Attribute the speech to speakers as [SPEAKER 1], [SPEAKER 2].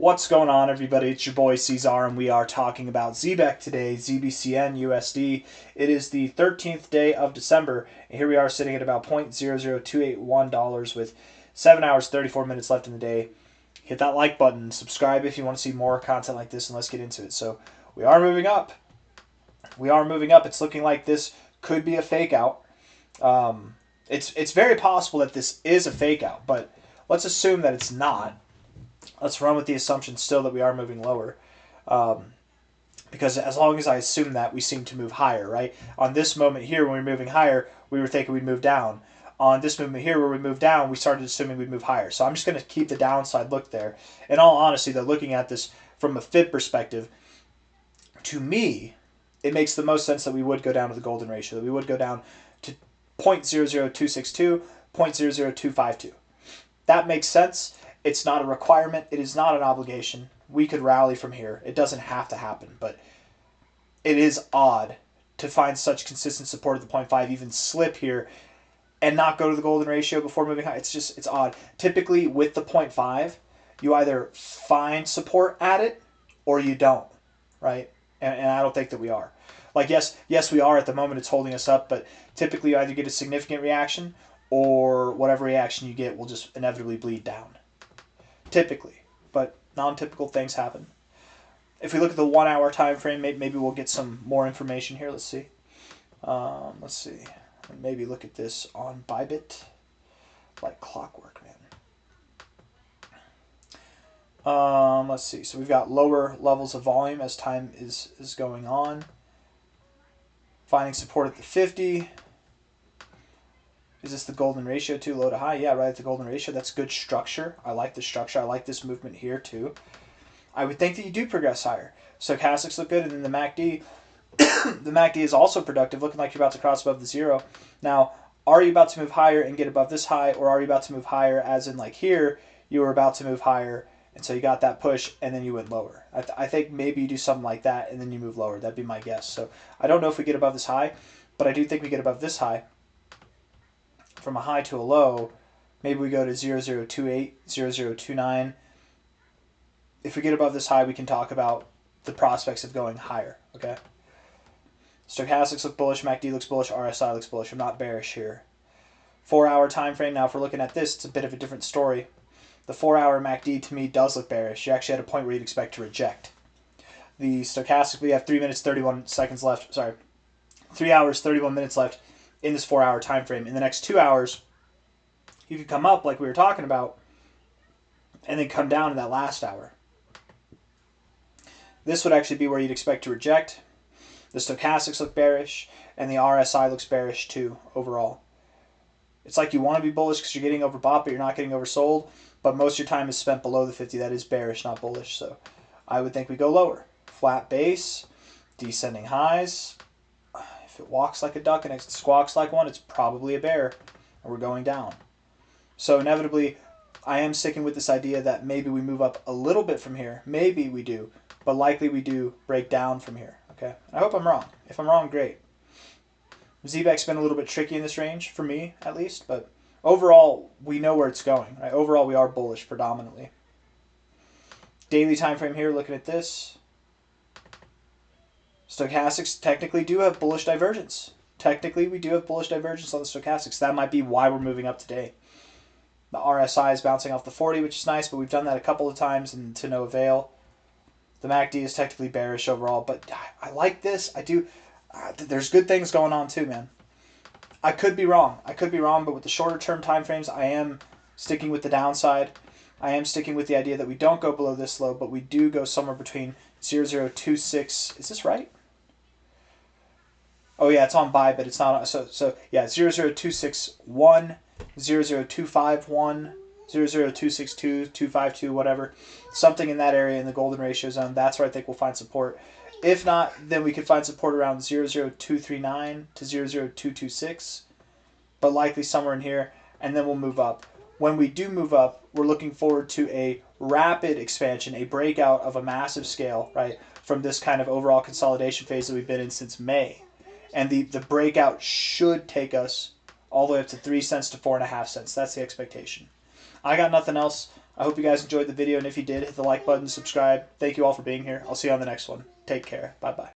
[SPEAKER 1] What's going on, everybody? It's your boy C-Zar, and we are talking about Zebec today, ZBCN USD. It is the 13th day of December, and here we are sitting at about $0.00281 with 7 hours, 34 minutes left in the day. Hit that like button, subscribe if you want to see more content like this, and let's get into it. So we are moving up. We are moving up. It's looking like this could be a fake out. It's very possible that this is a fake out, but let's assume that it's not. Let's run with the assumption still that we are moving lower. Because as long as I assume that, we seem to move higher, right? On this moment here, when we were moving higher, we were thinking we'd move down. On this movement here, where we moved down, we started assuming we'd move higher. So I'm just going to keep the downside look there. In all honesty, though, looking at this from a fib perspective, to me, it makes the most sense that we would go down to the golden ratio, that we would go down to 0.00262, 0.00252. That makes sense. It's not a requirement. It is not an obligation. We could rally from here. It doesn't have to happen, but it is odd to find such consistent support at the 0.5, even slip here and not go to the golden ratio before moving high. It's odd. Typically with the 0.5, you either find support at it or you don't, right? And I don't think that we are. Like, yes, we are at the moment. It's holding us up, but typically you either get a significant reaction or whatever reaction you get will just inevitably bleed down. Typically, but non-typical things happen. If we look at the 1 hour time frame, maybe we'll get some more information here. Let's see. Maybe look at this on Bybit, like clockwork, man. Let's see. So we've got lower levels of volume as time is going on. Finding support at the 50. Is this the golden ratio too, low to high? Yeah, right at the golden ratio. That's good structure. I like the structure. I like this movement here too. I would think that you do progress higher. Stochastics look good, and then the MACD. The MACD is also productive, looking like you're about to cross above the zero. Now, are you about to move higher and get above this high, or are you about to move higher as in like here, you were about to move higher, and so you got that push, and then you went lower? I think maybe you do something like that, and then you move lower. That'd be my guess. So I don't know if we get above this high, but I do think we get above this high. From a high to a low, maybe we go to 0028, 0029. If we get above this high, we can talk about the prospects of going higher, okay? Stochastics look bullish, MACD looks bullish, RSI looks bullish. I'm not bearish here. 4 hour time frame. Now, if we're looking at this, it's a bit of a different story. The 4 hour MACD to me does look bearish. You're actually at a point where you'd expect to reject. The stochastic, we have 3 minutes, 31 seconds left. Sorry, 3 hours, 31 minutes left in this 4 hour time frame. In the next 2 hours, you could come up like we were talking about and then come down in that last hour. This would actually be where you'd expect to reject. The stochastics look bearish, and the RSI looks bearish too overall. It's like you want to be bullish because you're getting overbought, but you're not getting oversold. But most of your time is spent below the 50. That is bearish, not bullish. So I would think we go lower. Flat base, descending highs. If it walks like a duck and it squawks like one, it's probably a bear, and we're going down. So inevitably, I am sticking with this idea that maybe we move up a little bit from here. Maybe we do, but likely we do break down from here. Okay, I hope I'm wrong. If I'm wrong, great. Zebec's been a little bit tricky in this range, for me at least, but overall, we know where it's going. Right? Overall, we are bullish predominantly. Daily time frame here, looking at this. Stochastics technically do have bullish divergence. Technically, we do have bullish divergence on the stochastics. That might be why we're moving up today. The RSI is bouncing off the 40, which is nice, but we've done that a couple of times and to no avail. The MACD is technically bearish overall, but I like this. I do. There's good things going on too, man. I could be wrong. But with the shorter term time frames, I am sticking with the downside. I am sticking with the idea that we don't go below this low, but we do go somewhere between 0026. Is this right? Oh yeah, it's on buy, but it's not. So yeah, 00261, 00251, 00262, 252, whatever. Something in that area in the golden ratio zone. That's where I think we'll find support. If not, then we could find support around 00239 to 00226, but likely somewhere in here, and then we'll move up. When we do move up, we're looking forward to a rapid expansion, a breakout of a massive scale, right, from this kind of overall consolidation phase that we've been in since May. And the breakout should take us all the way up to 3 cents to 4.5 cents. That's the expectation. I got nothing else. I hope you guys enjoyed the video, and if you did, hit the like button, subscribe. Thank you all for being here. I'll see you on the next one. Take care. Bye-bye.